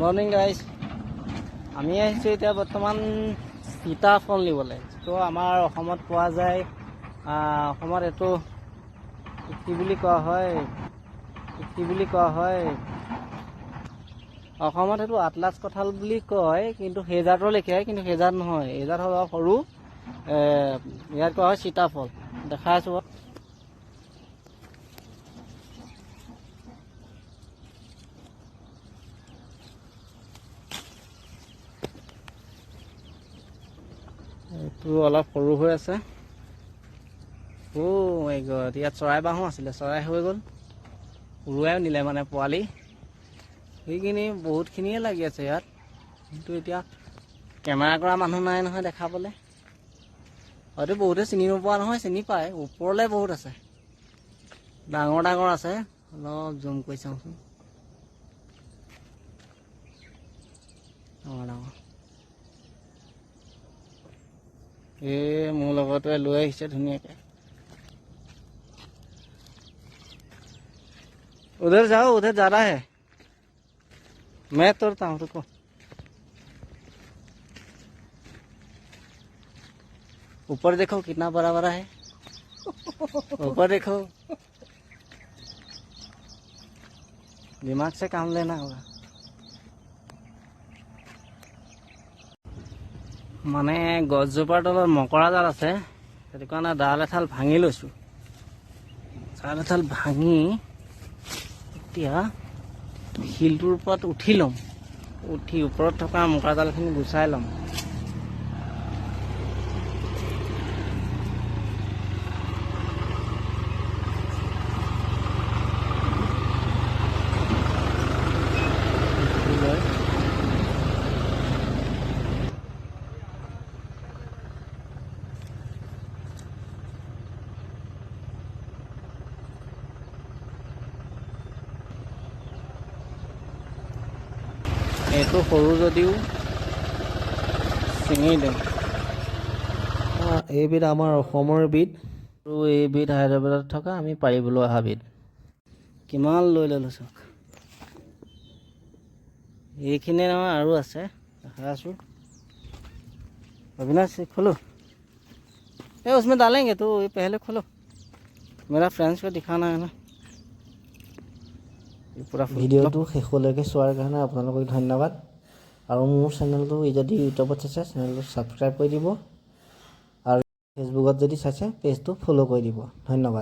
Morning guys, আমি আহিছোঁ এতিয়া বৰ্তমান সীতাফল নিবলৈ। তো আমাৰ অসমত পোৱা যায়, অসমত এইটো কি বুলি কোৱা হয়, অসমত এইটো আটলাছ কঁঠাল বুলি কয়, কিন্তু সেই জাতৰ লেখিয়াই, কিন্তু সেই জাত নহয়, এই জাত হ'ল সৰু। ইয়াত কোৱা হয় সীতাফল। দেখাই আছোঁ। এইটো অলপ সৰু হৈ আছে। মাই গড, ইয়াত চৰাই বাঁহো আছিলে, চৰাই হৈ গ'ল, উৰুৱাই নিলে মানে পোৱালি। সেইখিনি বহুতখিনিয়ে লাগি আছে ইয়াত, কিন্তু এতিয়া কেমেৰা কৰা মানুহ নাই নহয় দেখাবলৈ। হয়তো বহুতে চিনি নোপোৱা নহয়, চিনি পায়। ওপৰলৈ বহুত আছে, ডাঙৰ ডাঙৰ আছে। অলপ জুম কৰি চাওঁচোন, ডাঙৰ ডাঙৰ। মোৰ লগতে লৈ আহিছে ধুনীয়াকৈ। उधर जाओ, उधर जा रहा है, मैं तोड़ता हूँ, रुको। ऊपर देखो कितना बड़ा बड़ा है, ऊपर देखो। दिमाग से काम लेना होगा। মানে গছজোপাৰ তলত মকৰা জাল আছে, সেইটো কাৰণে ডাল এঠাল ভাঙি লৈছোঁ। ডাল এঠাল ভাঙি এতিয়া শিলটোৰ ওপৰত উঠি ল'ম, উঠি ওপৰত থকা মকৰা জালখিনি গুচাই ল'ম। এইটো সৰু যদিও ছিঙি দিম। এইবিধ আমাৰ অসমৰ বিধ, আৰু এইবিধ হায়দৰাবাদত থকা আমি পাৰিবলৈ অহা বিধ। কিমান লৈ ল'লোঁ চাওক। এইখিনি নহয় আৰু আছে, দেখাই আছোঁ। अविनाश खोलो, उसमें डालेंगे तो ये पहले खोलो, मेरा फ्रेंड्स को दिखाना है ना। পুৰা ভিডিঅ'টো শেষলৈকে চোৱাৰ কাৰণে আপোনালোকক ধন্যবাদ। আৰু মোৰ চেনেলটো যদি ইউটিউবত চাইছে চেনেলটো ছাবস্ক্ৰাইব কৰি দিব, আৰু ফেচবুকত যদি চাইছে পেজটো ফ'ল' কৰি দিব। ধন্যবাদ।